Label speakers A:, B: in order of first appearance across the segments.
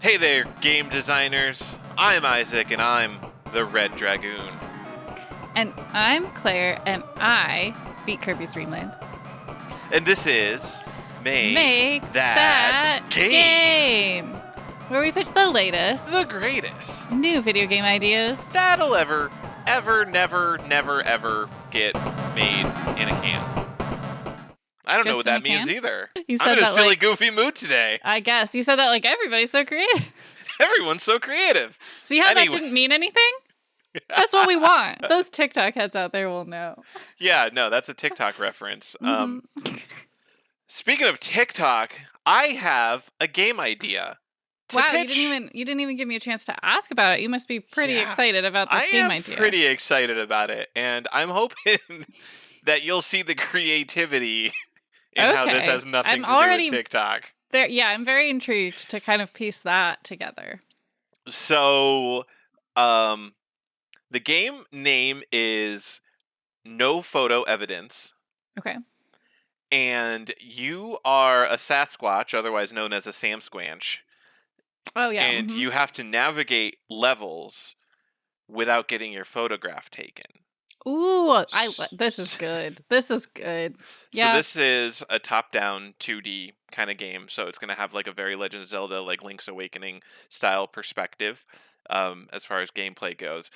A: Hey there, game designers. I'm Isaac, and I'm the Red Dragoon.
B: And I'm Claire, and I beat Kirby's Dream Land.
A: And this is
B: Make
A: That
B: game, where we pitch the latest,
A: the greatest
B: new video game ideas.
A: that'll ever get made in a can. I don't know
B: Just
A: what
B: in
A: that
B: a
A: means
B: can?
A: either.
B: You
A: I'm
B: said
A: in a
B: that
A: silly,
B: like
A: goofy mood today.
B: I guess you said that like everybody's so creative.
A: Everyone's so creative.
B: See how
A: Anyway.
B: that didn't mean anything? That's what we want. Those TikTok heads out there will know.
A: Yeah, no, that's a TikTok reference.
B: Mhm.
A: Speaking of TikTok, I have a game idea to
B: Wow,
A: pitch.
B: you didn't even give me a chance to ask about it. You must be pretty
A: Yeah,
B: excited about this
A: I
B: game
A: am
B: idea.
A: pretty excited about it, and I'm hoping that you'll see the creativity in how this
B: Okay.
A: has nothing
B: I'm
A: to do
B: already
A: with TikTok.
B: Yeah, I'm very intrigued to kind of piece that together.
A: So, the game name is No Photo Evidence,
B: Okay.
A: and you are a sasquatch, otherwise known as a samsquanch,
B: Oh yeah.
A: and
B: mhm.
A: you have to navigate levels without getting your photograph taken.
B: Ooh, this is good. This is good.
A: So
B: Yeah.
A: this is a top-down 2D kind of game. So it's going to have like a very Legend of Zelda, like Link's Awakening style perspective, as far as gameplay goes.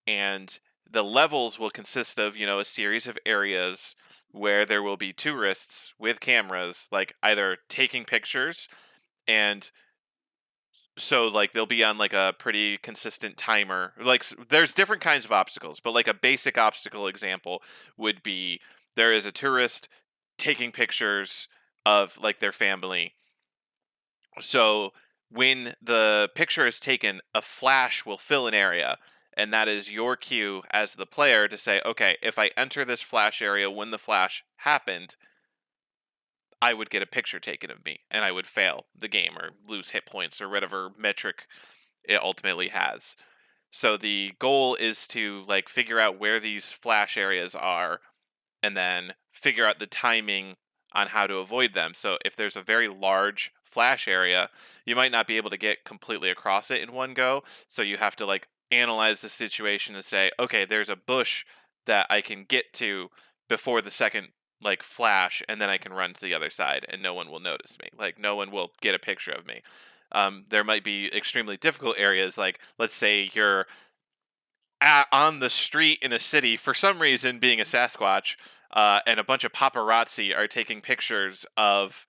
A: And the levels will consist of, a series of areas where there will be tourists with cameras, like either taking pictures, and so like they'll be on like a pretty consistent timer. Like there's different kinds of obstacles, but like a basic obstacle example would be there is a tourist taking pictures of like their family. So when the picture is taken, a flash will fill an area, and that is your cue as the player to say, okay, if I enter this flash area when the flash happened, I would get a picture taken of me, and I would fail the game or lose hit points or whatever metric it ultimately has. So the goal is to like figure out where these flash areas are and then figure out the timing on how to avoid them. So if there's a very large flash area, you might not be able to get completely across it in one go. So you have to like analyze the situation and say, okay, there's a bush that I can get to before the second like flash, and then I can run to the other side and no one will notice me. Like no one will get a picture of me. There might be extremely difficult areas, like let's say you're on the street in a city for some reason, being a Sasquatch, and a bunch of paparazzi are taking pictures of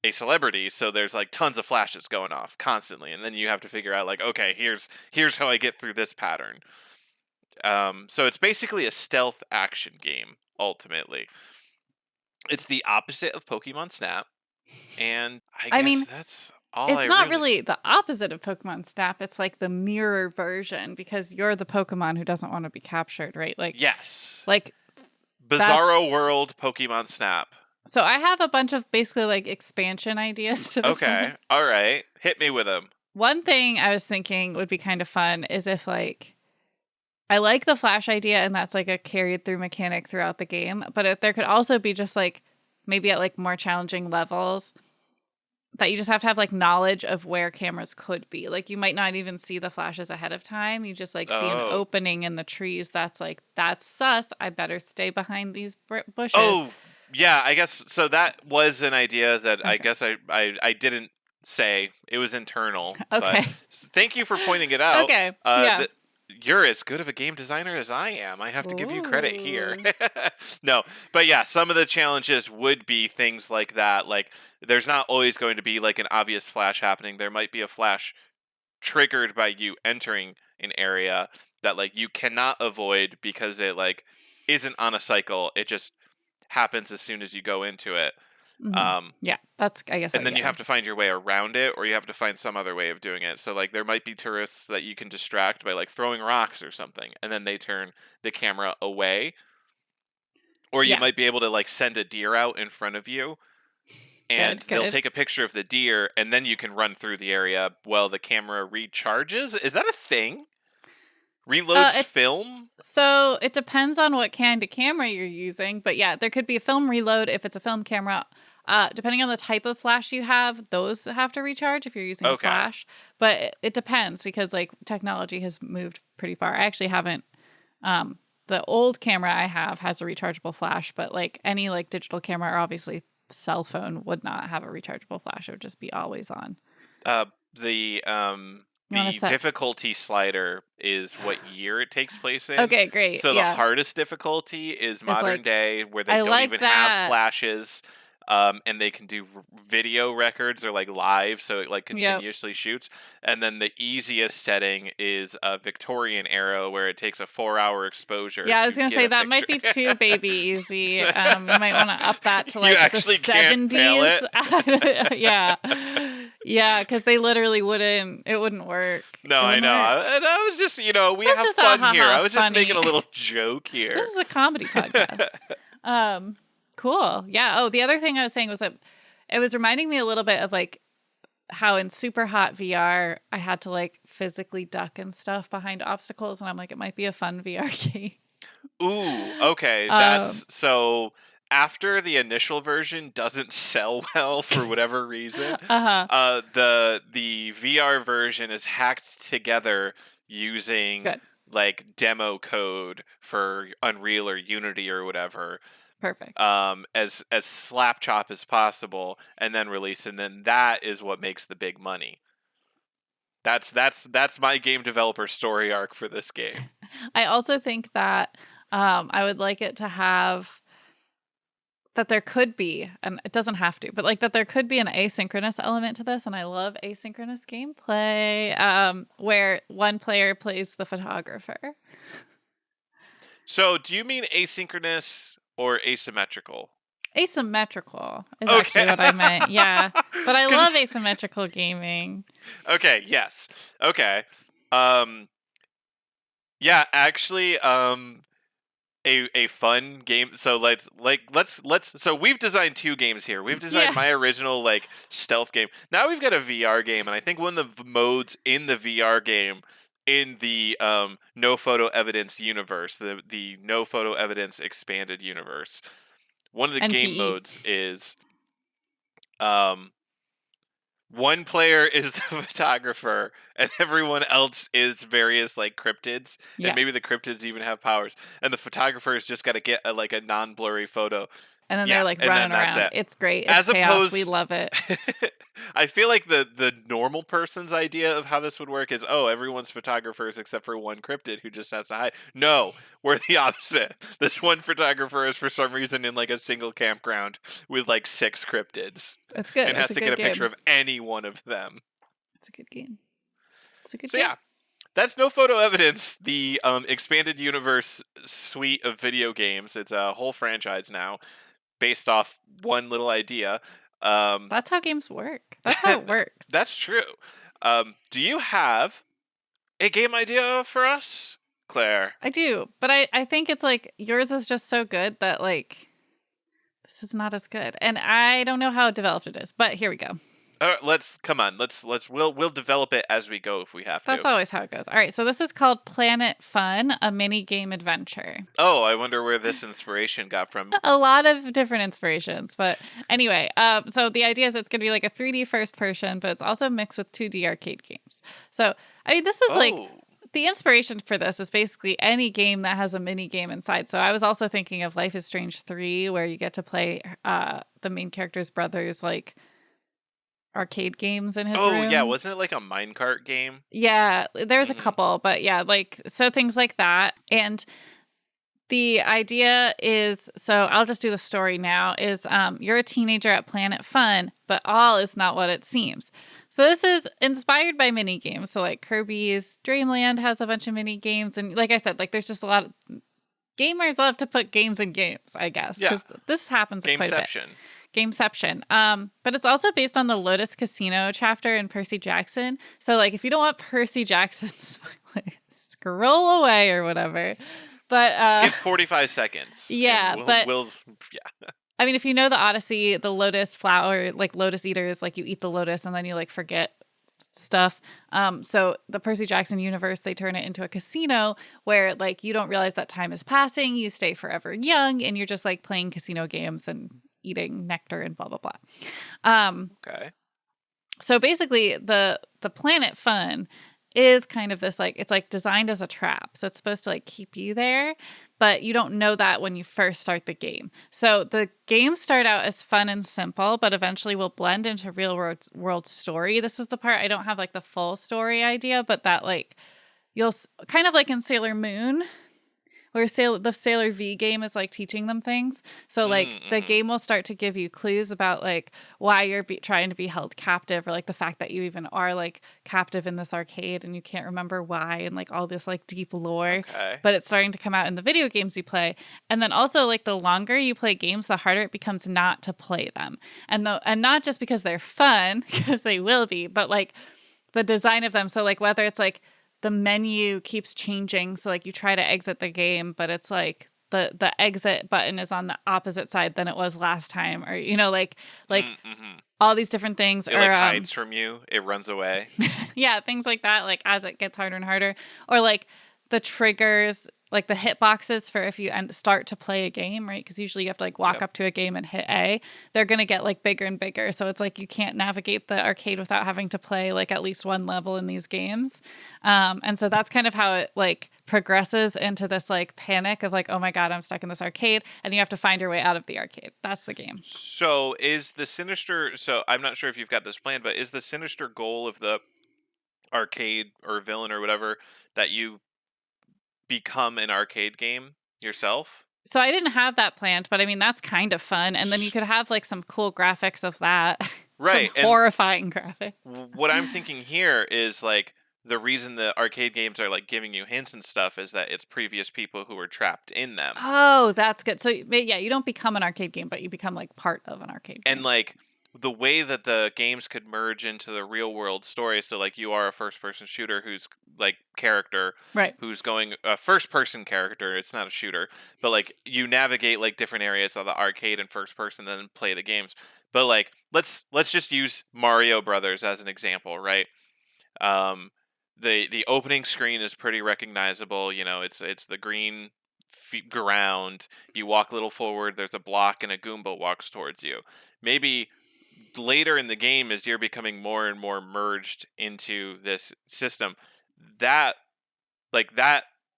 A: a celebrity. So there's like tons of flashes going off constantly, and then you have to figure out like, okay, here's how I get through this pattern. So it's basically a stealth action game. Ultimately, it's the opposite of Pokemon Snap, and I
B: I
A: guess
B: mean,
A: that's all
B: it's
A: I
B: not
A: really.
B: really the opposite of Pokemon Snap. It's like the mirror version because you're the Pokemon who doesn't want to be captured, right?
A: Yes,
B: Like
A: Bizarro
B: that's
A: World Pokemon Snap.
B: so I have a bunch of basically like expansion ideas to this
A: Okay,
B: one.
A: all right, hit me with them.
B: One thing I was thinking would be kind of fun is if like I like the flash idea and that's like a carried through mechanic throughout the game, but if there could also be just like maybe at like more challenging levels that you just have to have like knowledge of where cameras could be. Like you might not even see the flashes ahead of time. You just like see an
A: Oh.
B: opening in the trees that's like that's sus. I better stay behind these bushes.
A: Oh, yeah, I guess so. That was an idea that I
B: Okay.
A: guess I didn't say. It was internal, but
B: Okay.
A: thank you for pointing it out.
B: Okay. Yeah.
A: That you're as good of a game designer as I am. I have to give you credit here.
B: Ooh.
A: No, but yeah, some of the challenges would be things like that. Like, there's not always going to be like an obvious flash happening. There might be a flash triggered by you entering an area that like you cannot avoid because it like isn't on a cycle. It just happens as soon as you go into it.
B: Mhm.
A: Um,
B: Yeah. That's I guess
A: and then you
B: yeah.
A: have to find your way around it, or you have to find some other way of doing it. So like there might be tourists that you can distract by like throwing rocks or something, and then they turn the camera away. Or you
B: Yeah.
A: might be able to like send a deer out in front of you, and
B: Good.
A: they'll
B: Good.
A: take a picture of the deer, and then you can run through the area while the camera recharges. Is that a thing? Reloads
B: It
A: film?
B: So it depends on what kind of camera you're using, but yeah, there could be a film reload if it's a film camera. Depending on the type of flash you have, those have to recharge if you're using a
A: Okay.
B: flash. But it depends because like technology has moved pretty far. I actually haven't. The old camera I have has a rechargeable flash, but like any like digital camera or obviously cell phone would not have a rechargeable flash. It would just be always on.
A: Uh, the
B: You want to set?
A: difficulty slider is what year it takes place in.
B: Okay, great.
A: So the
B: Yeah,
A: hardest difficulty is
B: it's
A: modern
B: like
A: day, where they
B: I
A: don't
B: like
A: even have
B: that.
A: flashes, and they can do video records or like live, so it like
B: Yep.
A: continuously shoots. And then the easiest setting is a Victorian era, where it takes a 4-hour exposure
B: Yeah, I was
A: to
B: gonna
A: get
B: say
A: a
B: that might
A: picture.
B: be too baby easy. You might want to up that to
A: You
B: like the
A: actually can't fail
B: 70s.
A: it.
B: Yeah, yeah, because they literally wouldn't. It wouldn't work.
A: No,
B: It
A: I
B: wouldn't
A: know.
B: work.
A: And I was just, we
B: That's
A: have
B: just a
A: fun
B: ha
A: here.
B: ha
A: I was just making
B: funny.
A: a little joke
B: This
A: here.
B: is a comedy podcast. Um, cool. Yeah. Oh, the other thing I was saying was that it was reminding me a little bit of like how in super hot VR I had to like physically duck and stuff behind obstacles, and I'm like, it might be a fun VR game.
A: Ooh, okay.
B: Um,
A: That's so after the initial version doesn't sell well for whatever reason,
B: uh-huh.
A: the VR version is hacked together using
B: Good.
A: like demo code for Unreal or Unity or whatever,
B: Perfect.
A: as slap chop as possible, and then release, and then that is what makes the big money. That's my game developer story arc for this game.
B: I also think that I would like it to have that there could be, and it doesn't have to, but like that there could be an asynchronous element to this. And I love asynchronous gameplay where one player plays the photographer.
A: So, do you mean asynchronous or asymmetrical?
B: Asymmetrical is
A: Okay.
B: actually what I meant. Yeah. But I
A: 'Cause-
B: love asymmetrical gaming.
A: okay, yes. Okay. Um yeah, actually a fun game. So let's so we've designed two games here. We've designed
B: Yeah.
A: my original like stealth game. Now we've got a VR game, and I think one of the modes in the VR game, in the no photo evidence universe, the no photo evidence expanded universe, one of the game
B: NPE.
A: modes is um one player is the photographer and everyone else is various like cryptids, and
B: Yeah.
A: maybe the cryptids even have powers, and the photographer has just got to get like a non-blurry photo.
B: And then they're
A: Yeah,
B: like
A: and then
B: running
A: that's
B: around.
A: it.
B: It's great. It's
A: As
B: chaos. We
A: opposed
B: love it.
A: I feel like the normal person's idea of how this would work is, oh, everyone's photographers except for one cryptid who just has to hide. No, we're the opposite. This one photographer is for some reason in like a single campground with like 6 cryptids
B: It's good.
A: and
B: It's
A: has
B: a
A: to get
B: good
A: a picture
B: game.
A: of any one of them.
B: It's a good game. It's a good
A: So
B: game.
A: yeah, that's no photo evidence. The expanded universe suite of video games. It's a whole franchise now, based off one little idea.
B: That's how games work. That's how it works.
A: That's true. Do you have a game idea for us, Claire?
B: I do, but I think it's like yours is just so good that like this is not as good, and I don't know how developed it is. But here we go.
A: We'll develop it as we go if we have
B: That's
A: to.
B: always how it goes. All right, so this is called Planet Fun, a mini game adventure.
A: Oh, I wonder where this inspiration got from.
B: A lot of different inspirations, but anyway, so the idea is it's going to be like a 3D first person, but it's also mixed with 2D arcade games. So I mean, this is like
A: Oh,
B: the inspiration for this is basically any game that has a mini game inside. So I was also thinking of Life is Strange 3, where you get to play the main character's brother's like arcade games in his room.
A: yeah, wasn't it like a minecart game?
B: Yeah, there's a
A: Mhm.
B: couple, but yeah, like so things like that. And the idea is, so I'll just do the story now, is you're a teenager at Planet Fun, but all is not what it seems. So this is inspired by mini games. So like Kirby's Dreamland has a bunch of mini games, and like I said, like there's just a lot of gamers love to put games in games, I guess,
A: Yeah.
B: because this happens quite a bit.
A: Gameception.
B: Gameception. But it's also based on the Lotus Casino chapter in Percy Jackson. So like if you don't want Percy Jackson's scroll away or whatever. But
A: Skip 45 seconds.
B: yeah,
A: and
B: but
A: yeah.
B: I mean if you know the Odyssey, the lotus flower, like lotus eaters, like you eat the lotus and then you like forget stuff. So the Percy Jackson universe, they turn it into a casino where like you don't realize that time is passing, you stay forever young, and you're just like playing casino games and eating nectar and blah blah blah.
A: Okay.
B: So basically, the Planet Fun is kind of this like, it's like designed as a trap. So it's supposed to like keep you there, but you don't know that when you first start the game. So the games start out as fun and simple, but eventually will blend into real world story. This is the part I don't have like the full story idea, but that like you'll kind of like in Sailor Moon, where the Sailor V game is like teaching them things. So like the game will start to give you clues about like why you're trying to be held captive, or like the fact that you even are like captive in this arcade and you can't remember why, and like all this like deep lore.
A: Okay.
B: But it's starting to come out in the video games you play. And then also like the longer you play games, the harder it becomes not to play them. And not just because they're fun, because they will be, but like the design of them. So like whether it's like the menu keeps changing, so like you try to exit the game, but it's like the exit button is on the opposite side than it was last time, or like all these different things.
A: It like hides from you, it runs away.
B: Yeah, things like that, like as it gets harder and harder. Or like the triggers, like the hitboxes for if you start to play a game, right? Because usually you have to like walk up to a game and hit A. They're going to get like bigger and bigger. So it's like you can't navigate the arcade without having to play like at least one level in these games. And so that's kind of how it like progresses into this like panic of like, oh my God, I'm stuck in this arcade. And you have to find your way out of the arcade. That's the game.
A: So is the sinister, so I'm not sure if you've got this plan, but is the sinister goal of the arcade or villain or whatever that you become an arcade game yourself?
B: So I didn't have that planned, but I mean, that's kind of fun. And then you could have like some cool graphics of that.
A: Right.
B: Some horrifying graphics.
A: What I'm thinking here is like the reason the arcade games are like giving you hints and stuff is that it's previous people who were trapped in them.
B: Oh, that's good. So yeah, you don't become an arcade game, but you become like part of an arcade game.
A: And like the way that the games could merge into the real world story, so like you are a first person shooter who's like character,
B: right,
A: who's going a first person character, it's not a shooter, but like you navigate like different areas of the arcade in first person, then play the games. But like let's just use Mario Brothers as an example, right? The opening screen is pretty recognizable. It's the green ground. You walk a little forward, there's a block, and a Goomba walks towards you. Maybe later in the game, as you're becoming more and more merged into this system, that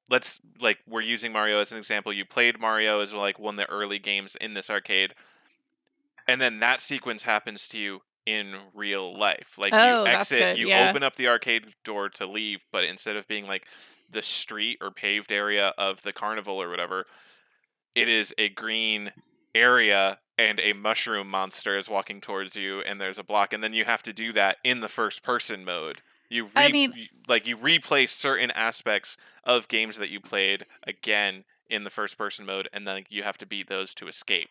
A: let's like, we're using Mario as an example. You played Mario as like one of the early games in this arcade, and then that sequence happens to you in real life. Like you exit, you open up the arcade door to leave, but instead of being like the street or paved area of the carnival or whatever, it is a green area and a mushroom monster is walking towards you, and there's a block, and then you have to do that in the first person mode. You replay certain aspects of games that you played again in the first person mode, and then you have to beat those to escape.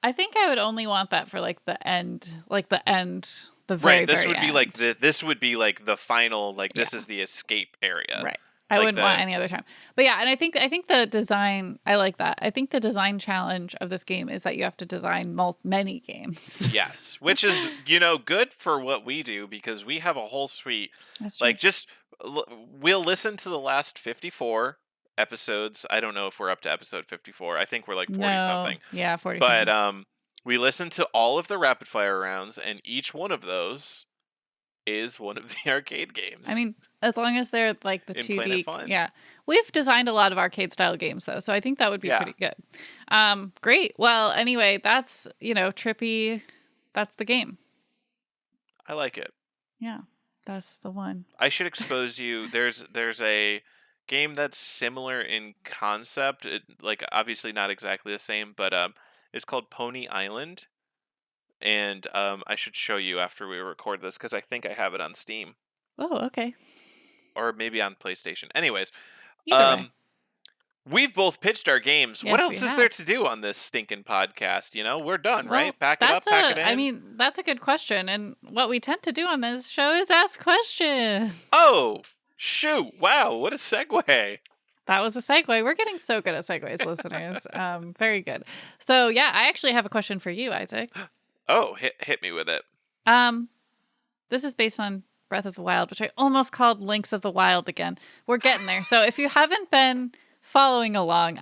B: I think I would only want that for like the end, the very
A: right. This
B: very
A: would
B: end.
A: Be like this would be like the final, like this is the escape area.
B: Right. I wouldn't want any other time. But yeah, and I think the design, I like that. I think the design challenge of this game is that you have to design many games.
A: Yes, which is, good for what we do, because we have a whole suite.
B: That's true.
A: Like we'll listen to the last 54 episodes. I don't know if we're up to episode 54. I think we're like 40 something.
B: Yeah, 40
A: but,
B: something.
A: We listen to all of the rapid fire rounds, and each one of those is one of the arcade games.
B: I mean, as long as they're like the 2D. Yeah. We've designed a lot of arcade style games though, so I think that would be pretty good. Great. Well, anyway, that's, trippy. That's the game.
A: I like it.
B: Yeah. That's the one.
A: I should expose you. There's a game that's similar in concept. Like obviously not exactly the same, but it's called Pony Island. And I should show you after we record this, because I think I have it on Steam.
B: Oh, okay.
A: Or maybe on PlayStation. Anyways, we've both pitched our games.
B: Yes,
A: what else is there to do on this stinking podcast? We're done, right? Pack it up, pack it in.
B: I mean, that's a good question. And what we tend to do on this show is ask questions.
A: Oh, shoot. Wow, what a segue.
B: That was a segue. We're getting so good at segues, listeners. Very good. So, yeah, I actually have a question for you, Isaac.
A: Oh, hit me with it.
B: This is based on Breath of the Wild, which I almost called Links of the Wild again. We're getting there. So if you haven't been following along,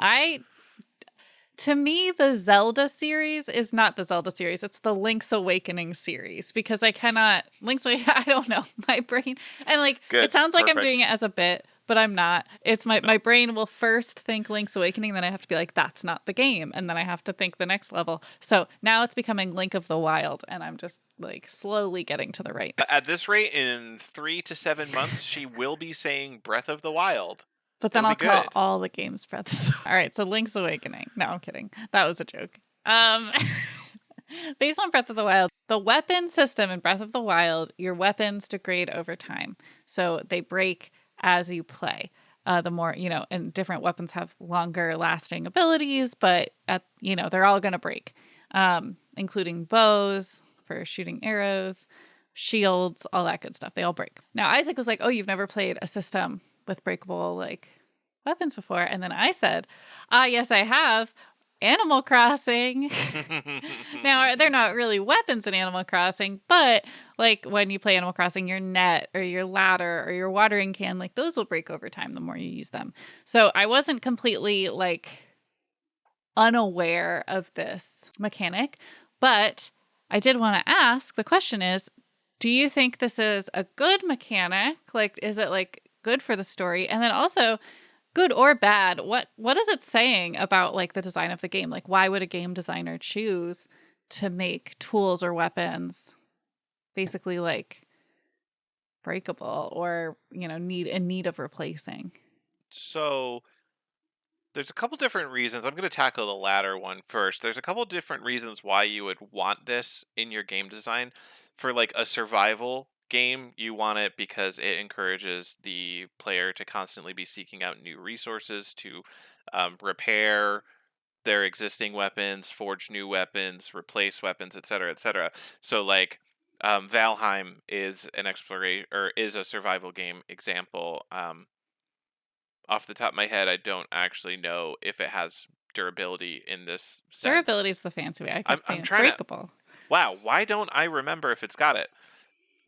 B: To me, the Zelda series is not the Zelda series. It's the Link's Awakening series because I cannot Link's Awakening. I don't know my brain, and like it
A: Good.
B: sounds like I'm doing
A: Perfect.
B: it as a bit, but I'm not. It's my
A: No.
B: my brain will first think Link's Awakening, then I have to be like, that's not the game, and then I have to think the next level. So now it's becoming Link of the Wild, and I'm just like slowly getting to the right.
A: At this rate, in 3 to 7 months, she will be saying Breath of the Wild.
B: But then
A: It'll
B: I'll
A: be
B: call
A: good.
B: all the games Breath. All right, so Link's Awakening. No, I'm kidding. That was a joke. Based on Breath of the Wild, the weapon system in Breath of the Wild, your weapons degrade over time. So they break as you play. The more, and different weapons have longer lasting abilities, but they're all going to break, including bows for shooting arrows, shields, all that good stuff. They all break. Now, Isaac was like, oh, you've never played a system with breakable like weapons before. And then I said, yes, I have. Animal Crossing. Now, they're not really weapons in Animal Crossing, but like when you play Animal Crossing, your net or your ladder or your watering can, like those will break over time the more you use them. So I wasn't completely like unaware of this mechanic, but I did want to ask, the question is, do you think this is a good mechanic? Like, is it like good for the story? And then also, good or bad, what is it saying about like the design of the game? Like, why would a game designer choose to make tools or weapons basically like breakable or need of replacing?
A: So there's a couple different reasons. I'm going to tackle the latter one first. There's a couple different reasons why you would want this in your game design. For like a survival game, you want it because it encourages the player to constantly be seeking out new resources to repair their existing weapons, forge new weapons, replace weapons, etc., etc. So like Valheim is an exploration or is a survival game example. Off the top of my head, I don't actually know if it has durability in this
B: Durability
A: sense.
B: is the fancy way. I
A: I'm
B: kept
A: I'm
B: saying
A: trying to.
B: breakable.
A: Wow, why don't I remember if it's got it?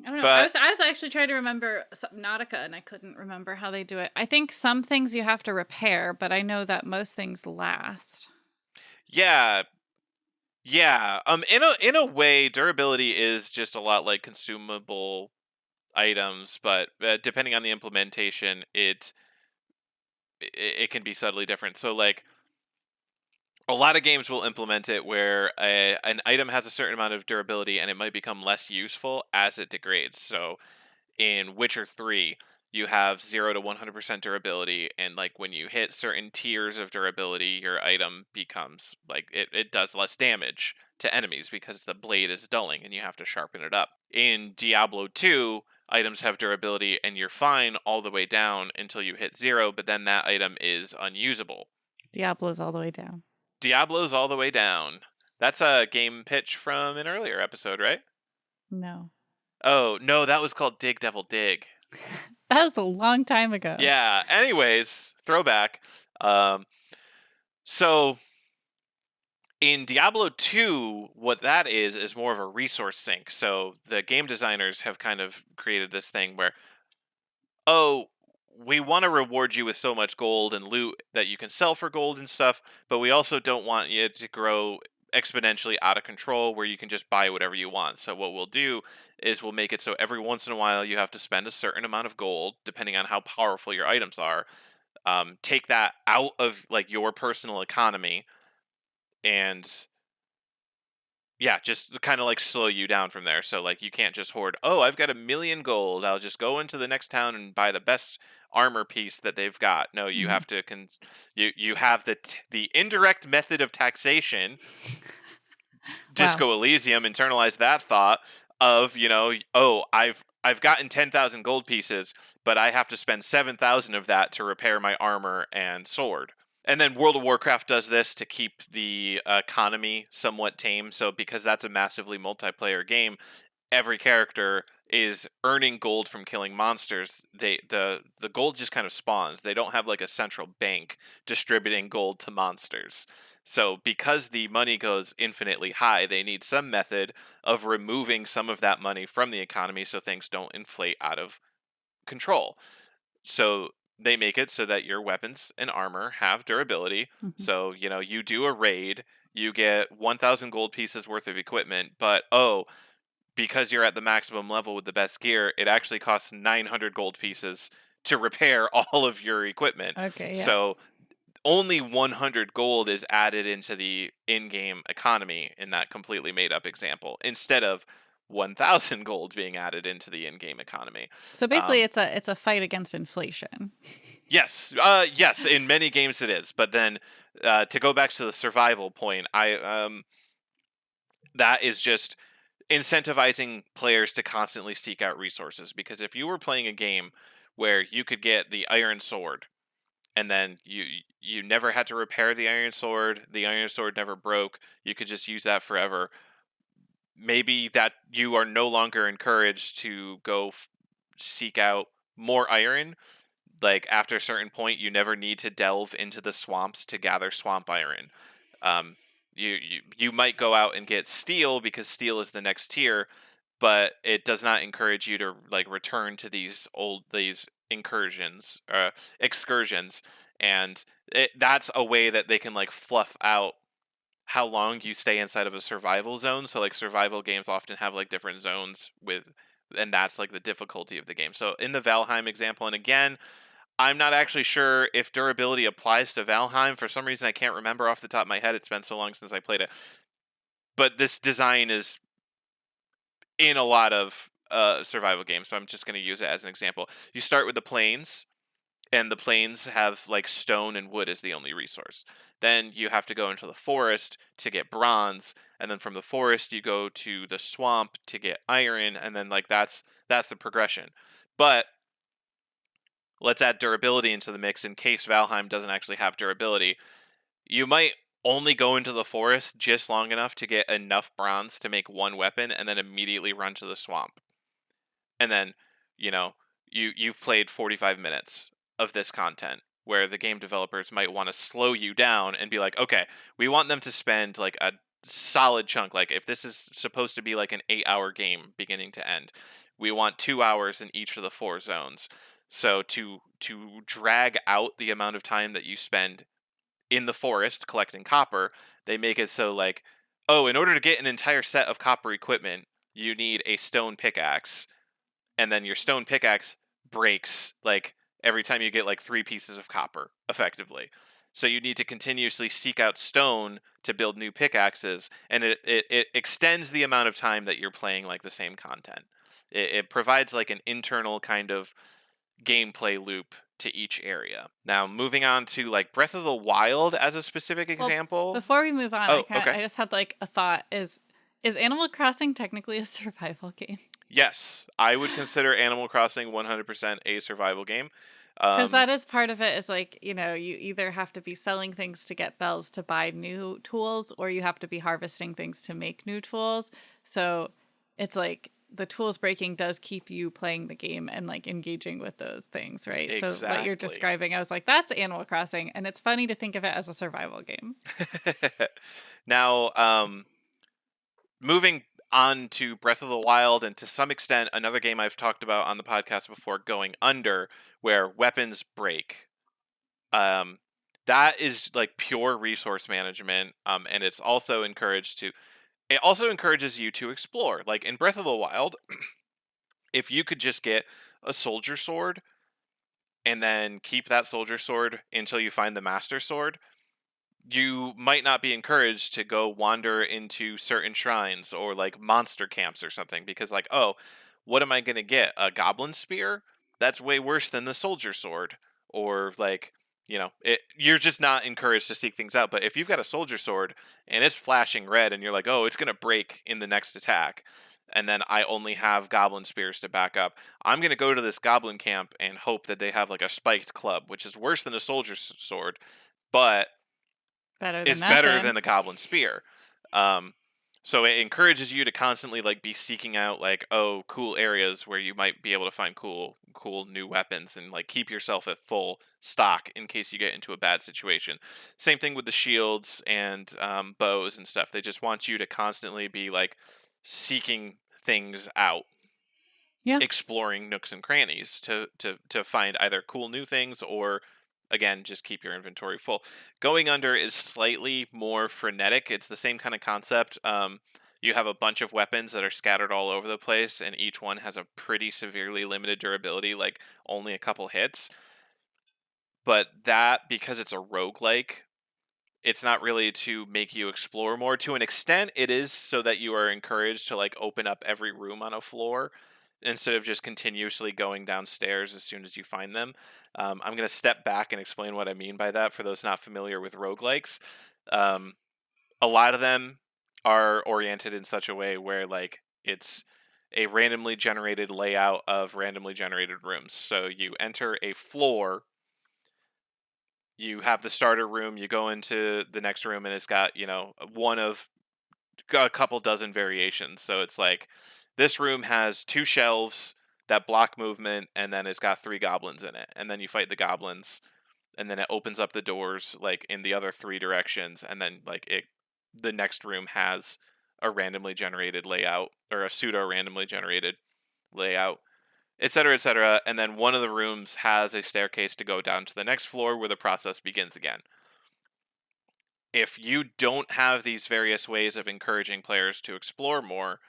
B: I don't know. I
A: But
B: was I was actually trying to remember Subnautica, and I couldn't remember how they do it. I think some things you have to repair, but I know that most things last.
A: yeah, yeah. In a way, durability is just a lot like consumable items, but depending on the implementation, it can be subtly different. So like a lot of games will implement it where an item has a certain amount of durability and it might become less useful as it degrades. So in Witcher 3, you have 0 to 100% durability, and like when you hit certain tiers of durability, your item becomes like it does less damage to enemies because the blade is dulling and you have to sharpen it up. In Diablo 2, items have durability and you're fine all the way down until you hit 0, but then that item is unusable.
B: Diablo's all the way down.
A: Diablo's all the way down. That's a game pitch from an earlier episode, right?
B: No.
A: Oh, no, that was called Dig Devil Dig.
B: That was a long time ago.
A: Yeah. Anyways, throwback. Um, so in Diablo 2, what that is more of a resource sink. So the game designers have kind of created this thing where, oh, we want to reward you with so much gold and loot that you can sell for gold and stuff, but we also don't want you to grow exponentially out of control where you can just buy whatever you want. So what we'll do is we'll make it so every once in a while you have to spend a certain amount of gold depending on how powerful your items are. Take that out of like your personal economy and yeah, just kind of like slow you down from there. So like you can't just hoard, oh, I've got 1 million gold, I'll just go into the next town and buy the best armor piece that they've got. No, you
B: Mhm.
A: have to you have the indirect method of taxation.
B: Wow.
A: Disco Elysium, internalize that thought of, oh, I've gotten 10,000 gold pieces, but I have to spend 7,000 of that to repair my armor and sword. And then World of Warcraft does this to keep the economy somewhat tame. So because that's a massively multiplayer game, every character is earning gold from killing monsters. The gold just kind of spawns. They don't have like a central bank distributing gold to monsters. So because the money goes infinitely high, they need some method of removing some of that money from the economy so things don't inflate out of control. So they make it so that your weapons and armor have durability.
B: Mhm.
A: So, you do a raid, you get 1,000 gold pieces worth of equipment, but oh, because you're at the maximum level with the best gear, it actually costs 900 gold pieces to repair all of your equipment.
B: Okay, yeah.
A: So only 100 gold is added into the in-game economy in that completely made up example, instead of 1,000 gold being added into the in-game economy.
B: So basically
A: Um,
B: it's a fight against inflation.
A: yes, yes, in many games it is. But then to go back to the survival point, that is just incentivizing players to constantly seek out resources. Because if you were playing a game where you could get the iron sword and then you never had to repair the iron sword never broke, you could just use that forever, maybe that you are no longer encouraged to go seek out more iron. Like after a certain point, you never need to delve into the swamps to gather swamp iron. um, you might go out and get steel because steel is the next tier, but it does not encourage you to like return to these excursions. And that's a way that they can like fluff out how long you stay inside of a survival zone. So like survival games often have like different zones and that's like the difficulty of the game. So in the Valheim example, and again, I'm not actually sure if durability applies to Valheim. For some reason, I can't remember off the top of my head. It's been so long since I played it. But this design is in a lot of survival games, so I'm just going to use it as an example. You start with the plains, and the plains have like stone and wood as the only resource. Then you have to go into the forest to get bronze, and then from the forest you go to the swamp to get iron, and then like that's the progression. But let's add durability into the mix in case Valheim doesn't actually have durability. You might only go into the forest just long enough to get enough bronze to make one weapon and then immediately run to the swamp. And then, you know, you've played 45 minutes of this content where the game developers might want to slow you down and be like, "Okay, we want them to spend like a solid chunk, like if this is supposed to be like an 8-hour game beginning to end, we want 2 hours in each of the four zones." So to drag out the amount of time that you spend in the forest collecting copper, they make it so like, oh, in order to get an entire set of copper equipment, you need a stone pickaxe, and then your stone pickaxe breaks like every time you get like 3 pieces of copper, effectively. So you need to continuously seek out stone to build new pickaxes, and it extends the amount of time that you're playing like the same content. It provides like an internal kind of gameplay loop to each area. Now, moving on to like Breath of the Wild as a specific
B: Well,
A: example.
B: before we move on,
A: Oh, okay.
B: I just had like a thought: is Animal Crossing technically a survival game?
A: Yes, I would consider Animal Crossing 100% a survival game.
B: Because
A: Um,
B: that is part of it. Is like, you either have to be selling things to get bells to buy new tools, or you have to be harvesting things to make new tools. So it's like the tools breaking does keep you playing the game and like engaging with those things, right? So what you're
A: exactly.
B: describing, I was like, that's Animal Crossing, and it's funny to think of it as a survival game.
A: Now, moving on to Breath of the Wild, and to some extent, another game I've talked about on the podcast before, Going Under, where weapons break. Um, that is like pure resource management, and it also encourages you to explore. Like in Breath of the Wild, if you could just get a soldier sword and then keep that soldier sword until you find the master sword, you might not be encouraged to go wander into certain shrines or like monster camps or something, because like, oh, what am I going to get, a goblin spear? That's way worse than the soldier sword. Or like, you're just not encouraged to seek things out. But if you've got a soldier sword and it's flashing red and you're like, oh, it's going to break in the next attack, and then I only have goblin spears to back up, I'm going to go to this goblin camp and hope that they have like a spiked club, which is worse than a soldier sword, but
B: Better than
A: is better
B: nothing.
A: than the goblin spear. Um, so it encourages you to constantly like be seeking out like, oh, cool areas where you might be able to find cool new weapons, and like keep yourself at full stock in case you get into a bad situation. Same thing with the shields and bows and stuff. They just want you to constantly be like seeking things out.
B: Yeah.
A: exploring nooks and crannies to find either cool new things or again just keep your inventory full. Going under is slightly more frenetic. It's the same kind of concept. You have a bunch of weapons that are scattered all over the place, and each one has a pretty severely limited durability, like only a couple hits. But that, because it's a roguelike, it's not really to make you explore more. To an extent, it is so that you are encouraged to like open up every room on a floor instead of just continuously going downstairs as soon as you find them. I'm going to step back and explain what I mean by that for those not familiar with roguelikes. Um, a lot of them are oriented in such a way where like it's a randomly generated layout of randomly generated rooms. So you enter a floor, you have the starter room, you go into the next room, and it's got, one of a couple dozen variations. So it's like this room has two shelves that block movement, and then it's got three goblins in it. And then you fight the goblins, and then it opens up the doors like in the other three directions, and then the next room has a randomly generated layout or a pseudo randomly generated layout, etc., etc. And then one of the rooms has a staircase to go down to the next floor where the process begins again. If you don't have these various ways of encouraging players to explore more,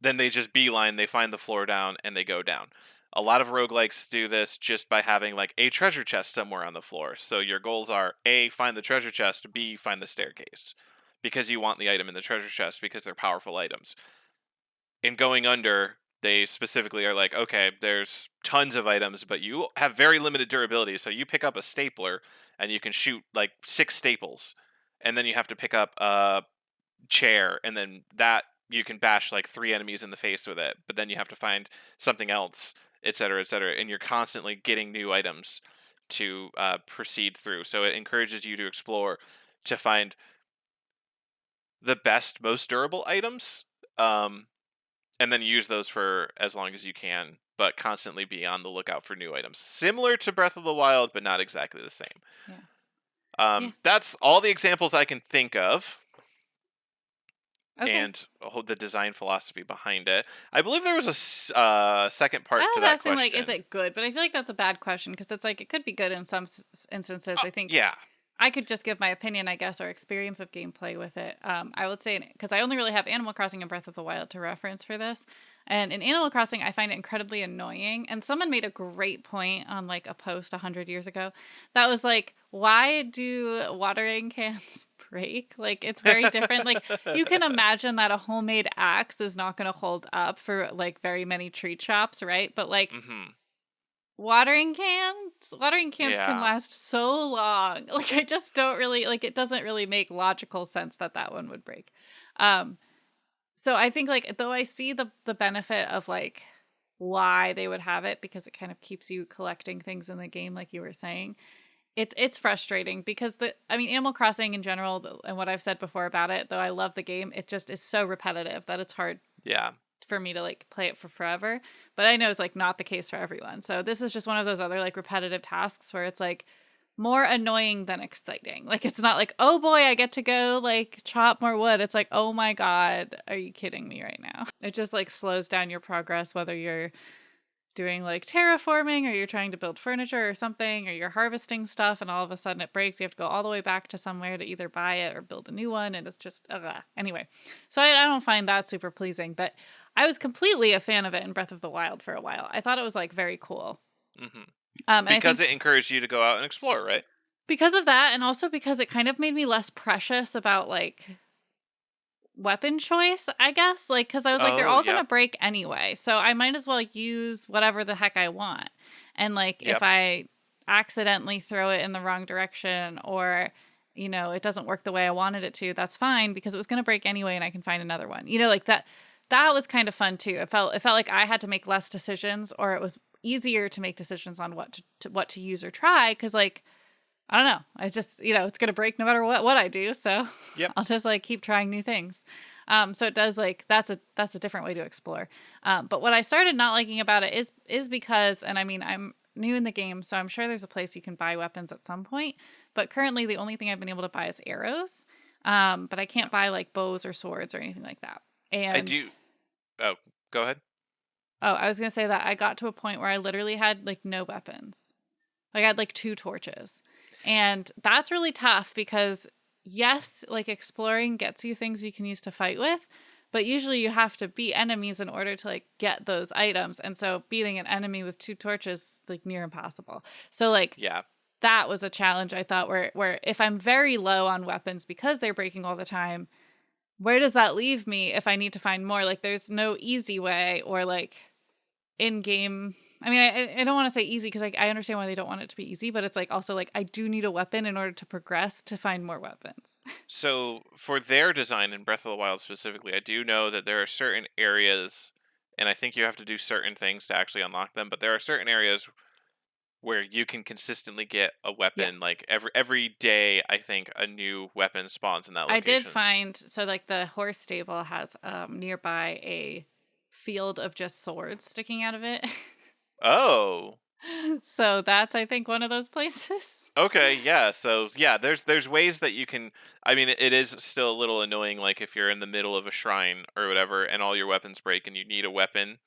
A: then they just beeline, they find the floor down, and they go down. A lot of roguelikes do this just by having like a treasure chest somewhere on the floor. So your goals are A, find the treasure chest, B, find the staircase. Because you want the item in the treasure chest because they're powerful items. In Going Under, they specifically are like, okay, there's tons of items, but you have very limited durability. So you pick up a stapler and you can shoot like 6 staples. And then you have to pick up a chair, and then that you can bash like 3 enemies in the face with it. But then you have to find something else, etc., etc. And you're constantly getting new items to proceed through. So it encourages you to explore to find the best, most durable items. And then use those for as long as you can, but constantly be on the lookout for new items. Similar to Breath of the Wild, but not exactly the same.
B: Yeah. Yeah.
A: That's all the examples I can think of,
B: Okay.
A: and the design philosophy behind it. I believe there was a second
B: I
A: part to
B: was
A: that
B: asking, like, is
A: question.
B: it good? But I feel like that's a bad question because it's like it could be good in some instances. I think
A: Yeah.
B: I could just give my opinion, I guess, or experience of gameplay with it. I would say, because I only really have Animal Crossing and Breath of the Wild to reference for this. And in Animal Crossing, I find it incredibly annoying. And someone made a great point on like a post 100 years ago that was like, why do watering cans break? Like, it's very different. Like, you can imagine that a homemade axe is not going to hold up for like very many treat shops, right? But like,
A: Mm-hmm.
B: watering cans can
A: Yeah.
B: last so long. Like, I just don't really like, it doesn't really make logical sense that that one would break. um so I think, like, though I see the benefit of like why they would have it, because it kind of keeps you collecting things in the game, like you were saying, it's frustrating because Animal Crossing in general, and what I've said before about it, though I love the game, it just is so repetitive that it's hard
A: Yeah.
B: for me to like play it for forever. But I know it's like not the case for everyone. So this is just one of those other like repetitive tasks where it's like more annoying than exciting. Like, it's not like, oh boy, I get to go like chop more wood. It's like, oh my god, are you kidding me right now? It just like slows down your progress, whether you're doing like terraforming or you're trying to build furniture or something, or you're harvesting stuff and all of a sudden it breaks. You have to go all the way back to somewhere to either buy it or build a new one, and it's just anyway. So I don't find that super pleasing, but I was completely a fan of it in Breath of the Wild for a while. I thought it was like very cool.
A: Mm-hmm.
B: And I
A: Because
B: think
A: it encouraged you to go out and explore, right?
B: because of that, and also because it kind of made me less precious about like weapon choice, I guess. Like, because I was like, they're
A: Oh,
B: all gonna
A: yep.
B: break anyway, so I might as well use whatever the heck I want. And like, if
A: Yep.
B: I accidentally throw it in the wrong direction, or it doesn't work the way I wanted it to, that's fine, because it was gonna break anyway and I can find another one. Like that was kind of fun too. It felt like I had to make less decisions, or it was easier to make decisions on what to use or try, because like, I don't know. I just, it's going to break no matter what I do. So
A: Yep.
B: I'll just like keep trying new things. So it does, like, that's a different way to explore. But what I started not liking about it is because, and I mean, I'm new in the game, so I'm sure there's a place you can buy weapons at some point. But currently, the only thing I've been able to buy is arrows. But I
A: Yeah.
B: can't buy like bows or swords or anything like that.
A: I
B: And
A: do. Oh, go ahead.
B: Oh, I was going to say that I got to a point where I literally had like no weapons. Like I had like 2 torches. And that's really tough because yes, like exploring gets you things you can use to fight with, but usually you have to beat enemies in order to like get those items. And so beating an enemy with 2 torches is like near impossible. So like
A: Yeah.
B: that was a challenge I thought where if I'm very low on weapons because they're breaking all the time, where does that leave me if I need to find more? Like there's no easy way or like in game. I mean, I don't want to say easy because I understand why they don't want it to be easy, but it's like also like I do need a weapon in order to progress to find more weapons.
A: So for their design in Breath of the Wild specifically, I do know that there are certain areas, and I think you have to do certain things to actually unlock them. But there are certain areas where you can consistently get a
B: Yeah.
A: weapon. Like every day, I think a new weapon spawns in that
B: I did
A: location.
B: find so like the horse stable has nearby a field of just swords sticking out of it.
A: Oh,
B: So that's I think one of those places.
A: okay, yeah. So yeah, there's ways that you can. I mean, it is still a little annoying, like if you're in the middle of a shrine or whatever, and all your weapons break, and you need a weapon,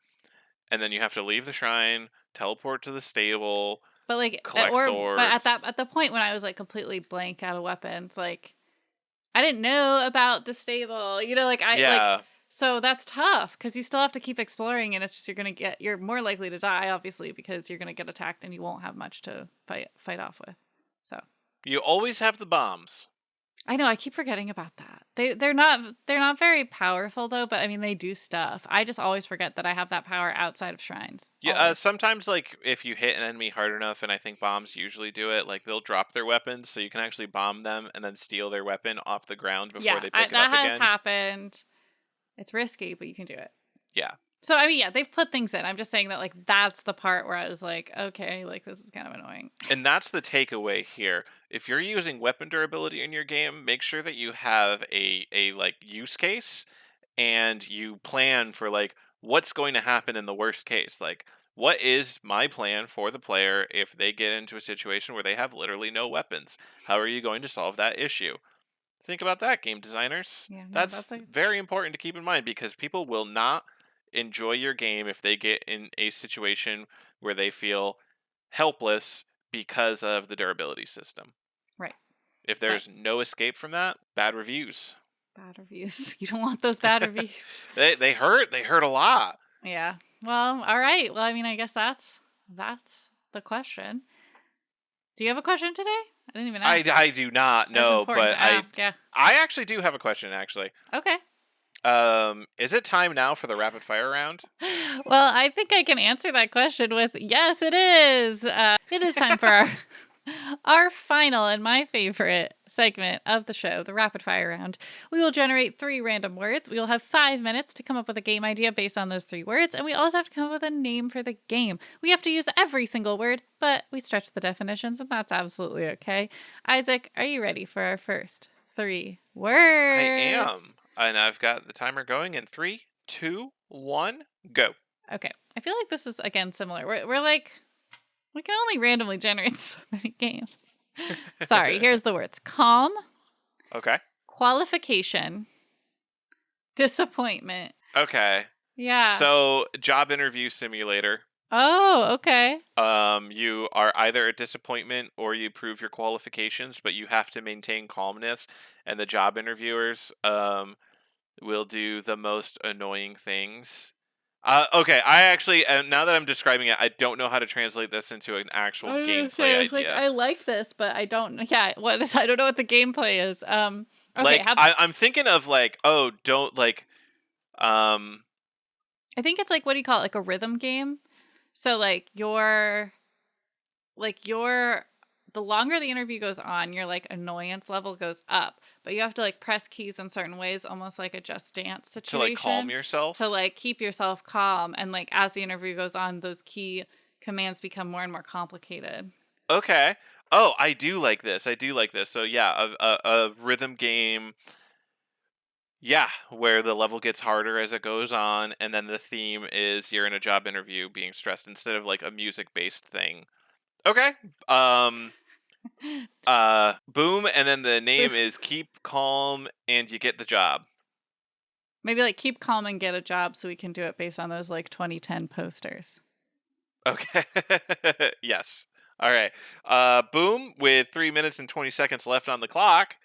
A: and then you have to leave the shrine, teleport to the stable,
B: But like
A: collect
B: but
A: swords.
B: at the point when I was like completely blank out of weapons, like I didn't know about the stable. You know, like I like
A: Yeah,
B: so that's tough because you still have to keep exploring, and it's just you're more likely to die, obviously, because you're gonna get attacked and you won't have much to fight off with. So
A: you always have the bombs.
B: I know I keep forgetting about that. They're not very powerful though, but I mean they do stuff. I just always forget that I have that power outside of shrines.
A: Yeah,
B: Always.
A: sometimes like if you hit an enemy hard enough, and I think bombs usually do it, like they'll drop their weapons, so you can actually bomb them and then steal their weapon off the ground before
B: Yeah,
A: they pick it
B: that
A: up
B: has
A: again.
B: happened. It's risky, but you can do it.
A: Yeah,
B: So I mean, yeah, they've put things in. I'm just saying that like that's the part where I was like, okay, like this is kind of annoying.
A: and that's the takeaway here. If you're using weapon durability in your game, make sure that you have a like use case, and you plan for like what's going to happen in the worst case. Like, what is my plan for the player if they get into a situation where they have literally no weapons? How are you going to solve that issue? Think about that, game designers.
B: Yeah, no, that's
A: That's
B: like
A: very important to keep in mind, because people will not enjoy your game if they get in a situation where they feel helpless because of the durability system.
B: right.
A: If
B: But
A: there's no escape from that, bad reviews.
B: bad reviews. You don't want those bad reviews.
A: They hurt a lot.
B: Yeah. Well, all right. Well, I mean, I guess that's the question. Do you have a question today? I didn't even
A: I,
B: ask.
A: I do not
B: It's
A: know,
B: important
A: but
B: to
A: I
B: ask. Yeah.
A: I actually do have a question actually.
B: Okay.
A: Is it time now for the rapid fire round?
B: Well, I think I can answer that question with yes, it is. It is time for our our final and my favorite segment of the show, the rapid fire round. We will generate 3 random words. We will have 5 minutes to come up with a game idea based on those 3 words, and we also have to come up with a name for the game. We have to use every single word, but we stretch the definitions, and that's absolutely okay. Isaac, are you ready for our first 3 words?
A: I am. And I've got the timer going in 3, 2, 1, go.
B: Okay. I feel like this is again similar. We're like we can only randomly generate so many games. Sorry, here's the words. Calm,
A: Okay.
B: qualification, disappointment.
A: Okay.
B: Yeah.
A: So, job interview simulator.
B: Oh, okay.
A: You are either a disappointment or you prove your qualifications, but you have to maintain calmness, and the job interviewers will do the most annoying things. Okay, I actually, now that I'm describing it, I don't know how to translate this into an actual
B: I was gonna say,
A: gameplay
B: I was like,
A: idea.
B: I like this, but I don't. Yeah, what is? I don't know what the gameplay is. Okay.
A: Like, I'm thinking of like, oh, don't like, um,
B: I think it's like what do you call it? Like a rhythm game. So your the longer the interview goes on, your like annoyance level goes up, but you have to like press keys in certain ways, almost like a Just Dance
A: to like calm
B: situation, to
A: yourself.
B: like keep yourself calm. And like as the interview goes on, those key commands become more and more complicated.
A: Okay. Oh, I do like this. I do like this. So yeah, a rhythm game. Yeah, where the level gets harder as it goes on, and then the theme is you're in a job interview being stressed instead of like a music based thing. Okay. Um. Boom, and then the name is keep calm and you get the job.
B: Maybe like keep calm and get a job so we can do it based on those like 2010 posters.
A: Okay. Yes. All right. Boom. With 3 minutes and 20 seconds left on the clock.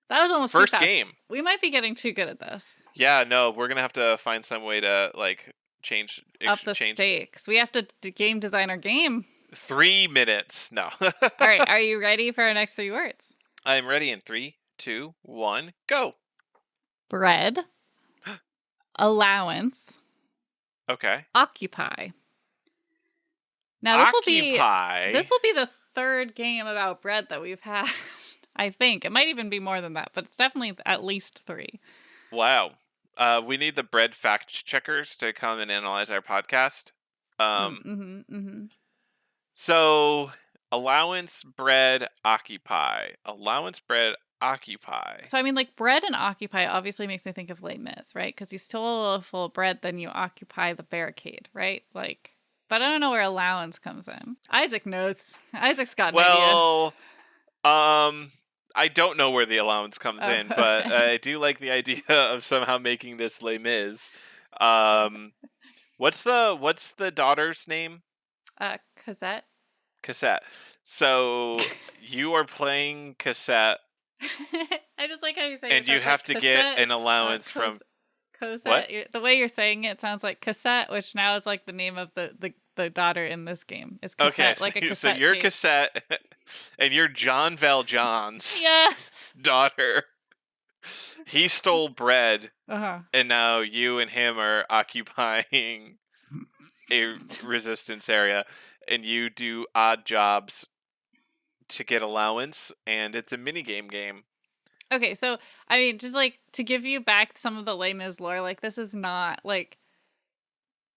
B: That was almost too
A: First
B: fast.
A: game.
B: We might be getting too good at this.
A: Yeah. No, we're gonna have to find some way to like change
B: Up the
A: change
B: stakes. We have to game design our game.
A: 3 minutes. No.
B: All right. Are you ready for our next 3 words?
A: I'm ready in 3, 2, 1, go.
B: Bread, allowance,
A: Okay.
B: occupy. Now this will be the third game about bread that we've had. I think it might even be more than that, but it's definitely at least 3.
A: Wow. We need the bread fact checkers to come and analyze our podcast. So allowance, bread, occupy. Allowance, bread, occupy.
B: So I mean, like bread and occupy obviously makes me think of Les Mis, right? Because you stole a loaf of bread, then you occupy the barricade, right? Like, but I don't know where allowance comes in. Isaac knows. Isaac's got an idea.
A: Well, I don't know where the allowance comes in, but I do like the idea of somehow making this Les Mis. What's the daughter's name?
B: Cassette.
A: Cassette. So you are playing Cassette.
B: I just like how you're saying.
A: And you have to get an allowance from
B: Cosette.
A: What?
B: The way you're saying it sounds like cassette, which now is like the name of the daughter in this game. Is cassette,
A: okay,
B: like a cassette.
A: So you're
B: tape.
A: Cassette, and you're John Valjean's
B: yes
A: daughter. He stole bread,
B: Uh-huh.
A: and now you and him are occupying a resistance area, and you do odd jobs to get allowance, and it's a minigame game.
B: Okay, so I mean, just like to give you back some of the Les Mis lore, like this is not like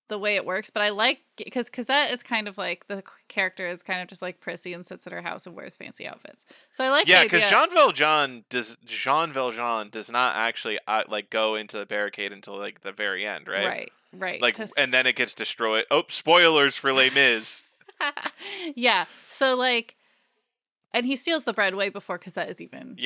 B: the way it works, but I like because Cosette is kind of like the character is kind of just like prissy and sits at her house and wears fancy outfits. So I like
A: because Jean Valjean does not actually like go into the barricade until like the very end, right?
B: Right.
A: Like, and then it gets destroyed. Oh, spoilers for Les Mis.
B: Yeah. So like. And he steals the bread way before Cosette is even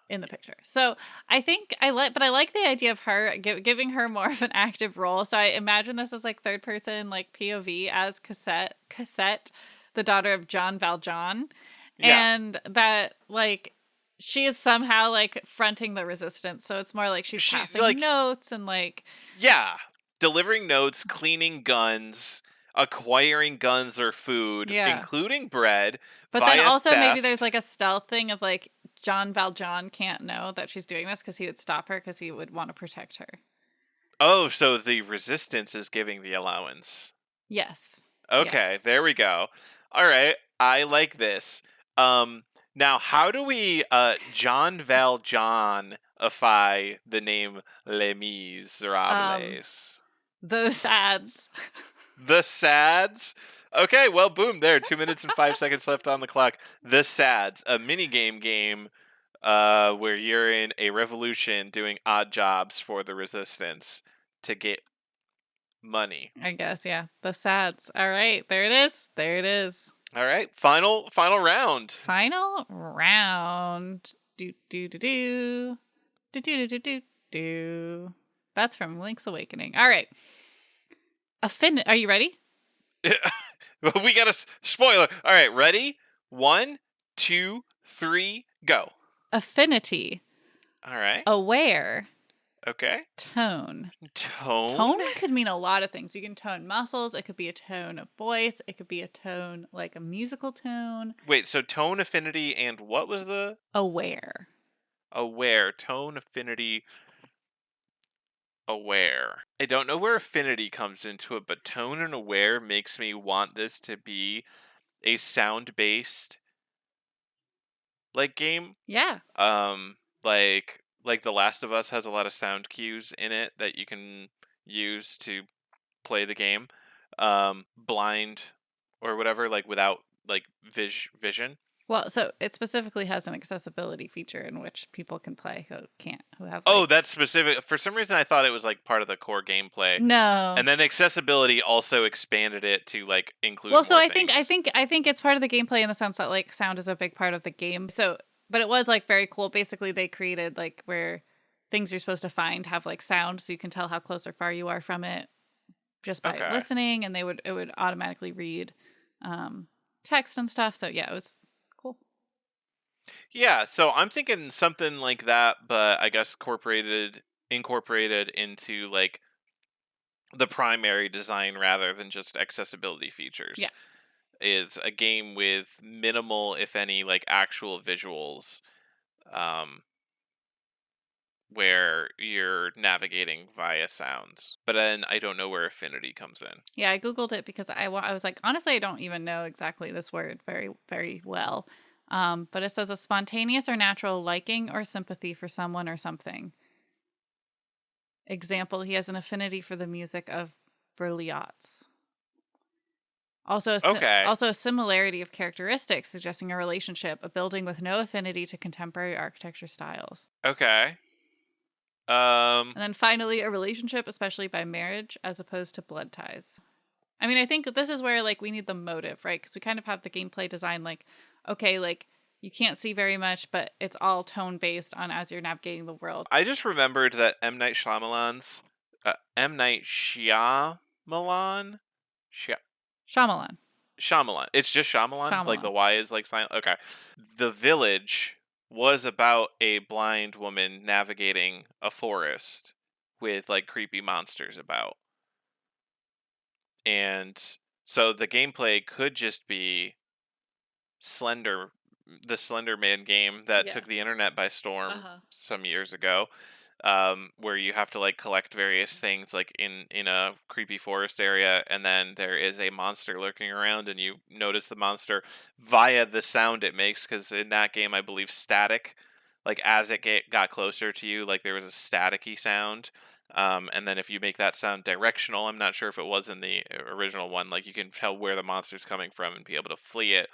B: in the picture. So I think I like the idea of her giving her more of an active role. So I imagine this as like third person, like POV as Cassette, the daughter of John Valjean. Yeah. And that like she is somehow like fronting the resistance. So it's more like she's passing like, notes and like.
A: Yeah. Delivering notes, cleaning guns, acquiring guns or food, including bread.
B: But then also theft. Maybe there's like a stealth thing of like John Valjean can't know that she's doing this because he would stop her because he would want to protect her.
A: Oh, so the resistance is giving the allowance.
B: Yes.
A: Okay, There we go. All right, I like this. Now how do we John Valjean-ify the name Les Miserables?
B: Those ads.
A: The Sads? Okay, well, boom, there. 2 minutes and 5 seconds left on the clock. The Sads, a minigame game where you're in a revolution doing odd jobs for the resistance to get money.
B: I guess, yeah. The Sads. All right, there it is.
A: All right, final round.
B: Final round. Do. That's from Link's Awakening. All right. Are you ready?
A: We got a spoiler. All right, ready? 1, 2, 3, go.
B: Affinity.
A: All right.
B: Aware.
A: Okay.
B: Tone.
A: Tone
B: could mean a lot of things. You can tone muscles. It could be a tone of voice. It could be a tone, like a musical tone.
A: Wait, so tone, affinity, and what was the?
B: Aware.
A: Tone, affinity, aware. I don't know where affinity comes into it, but tone and aware makes me want this to be a sound-based like game.
B: Yeah.
A: Like The Last of Us has a lot of sound cues in it that you can use to play the game. Blind or whatever, like without like vision.
B: Well, so it specifically has an accessibility feature in which people can play who have.
A: Oh, that's specific. For some reason, I thought it was like part of the core gameplay.
B: No.
A: And then accessibility also expanded it to like include.
B: Well, so
A: more
B: I
A: things.
B: think it's part of the gameplay in the sense that like sound is a big part of the game. So, but it was like very cool. Basically, they created like where things you're supposed to find have like sound, so you can tell how close or far you are from it just by
A: Okay.
B: listening, and it would automatically read text and stuff. So yeah, it was cool.
A: Yeah, so I'm thinking something like that, but I guess incorporated into like the primary design rather than just accessibility
B: Yeah.
A: features. Is a game with minimal, if any, like actual visuals, um, where you're navigating via sounds. But then I don't know where affinity comes in.
B: Yeah, I googled it because I was like, honestly, I don't even know exactly this word very very well. But it says a spontaneous or natural liking or sympathy for someone or something. Example, he has an affinity for the music of Berlioz.
A: Okay.
B: Also a similarity of characteristics, suggesting a relationship, a building with no affinity to contemporary architecture styles.
A: Okay.
B: And then finally, a relationship, especially by marriage, as opposed to blood ties. I mean, I think this is where like we need the motive, right? Because we kind of have the gameplay design like, okay, like you can't see very much, but it's all tone based on as you're navigating the world.
A: I just remembered that M Night Shyamalan,
B: Shyamalan.
A: Shyamalan. It's just Shyamalan. Like
B: Shyamalan.
A: the Y is like silent. Okay. The Village was about a blind woman navigating a forest with like creepy monsters about. And so the gameplay could just be Slender the Slender Man game that
B: Yes.
A: took the internet by storm
B: Uh-huh.
A: some years ago. Where you have to like collect various things like in a creepy forest area, and then there is a monster lurking around, and you notice the monster via the sound it makes, because in that game I believe static, like as it got closer to you, like there was a staticky sound. And then if you make that sound directional, I'm not sure if it was in the original one, like you can tell where the monster's coming from and be able to flee it.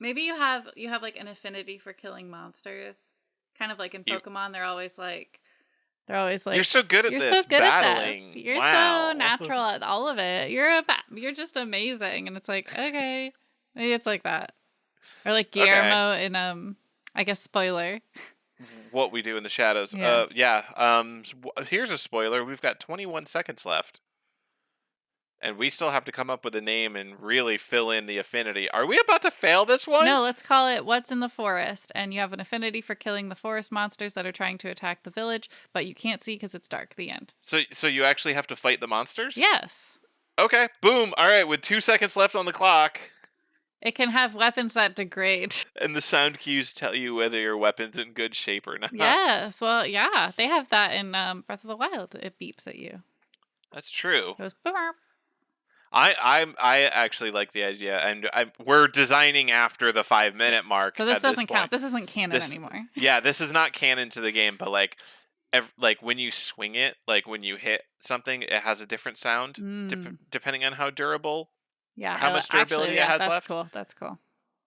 B: Maybe you have like an affinity for killing monsters. Kind of like in
A: You
B: Pokemon, they're always
A: you're
B: like,
A: so good at
B: "You're so
A: this
B: good at this.
A: battling.
B: You're so
A: Wow.
B: natural at all of it. You're just amazing." And it's like, okay, maybe it's like that, or like
A: Okay.
B: Guillermo in I guess spoiler.
A: What we do in the shadows.
B: Yeah.
A: Yeah. Here's a spoiler. We've got 21 seconds left, and we still have to come up with a name and really fill in the affinity. Are we about to fail this one?
B: No, let's call it What's in the Forest. And you have an affinity for killing the forest monsters that are trying to attack the village, but you can't see because it's dark. The end.
A: So you actually have to fight the monsters?
B: Yes.
A: Okay. Boom. All right. With 2 seconds left on the clock,
B: It can have weapons that degrade.
A: and the sound cues tell you whether your weapon's in good shape or not.
B: Yes. Well, yeah. They have that in Breath of the Wild. It beeps at you.
A: That's true.
B: It goes, "Boop."
A: I actually like the idea, and we're designing after the 5 minute mark.
B: So this
A: at this
B: doesn't
A: point.
B: count. This isn't canon anymore.
A: Yeah, this is not canon to the game, but like when you swing it, like when you hit something, it has a different sound depending on how durable,
B: Yeah.
A: or how much durability
B: Actually, yeah,
A: it has
B: that's
A: left.
B: cool. That's cool.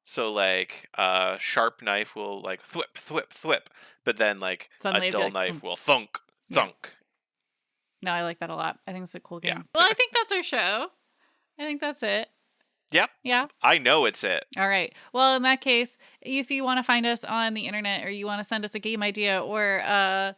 A: So like a sharp knife will like thwip thwip thwip, but then like
B: Suddenly
A: a
B: it'd be
A: dull
B: like,
A: knife
B: thump.
A: will thunk
B: Yeah.
A: thunk.
B: No, I like that a lot. I think it's a cool game.
A: Yeah.
B: Well, I think that's our show. I think that's it.
A: Yep.
B: Yeah.
A: I know it's it.
B: All right. Well, in that case, if you want to find us on the internet, or you want to send us a game idea, or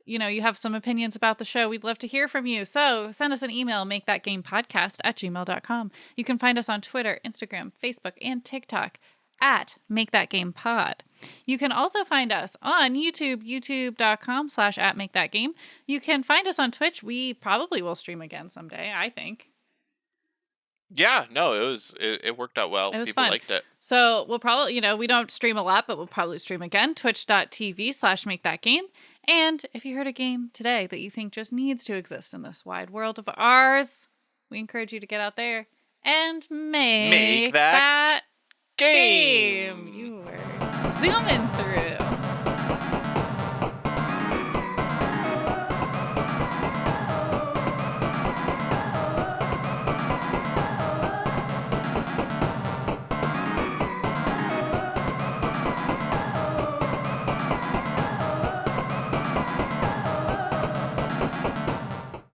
B: you have some opinions about the show, we'd love to hear from you. So send us an email, makethatgamepodcast@gmail.com. You can find us on Twitter, Instagram, Facebook, and TikTok at makethatgamepod. You can also find us on YouTube, youtube.com/@makethatgame. You can find us on Twitch. We probably will stream again someday, I think.
A: Yeah, no, it worked out well.
B: It was
A: People
B: fun.
A: liked it.
B: So we'll probably, we don't stream a lot, but we'll probably stream again. Twitch.tv/makethatgame. And if you heard a game today that you think just needs to exist in this wide world of ours, we encourage you to get out there and make
A: that
B: that
A: game.
B: You were zooming.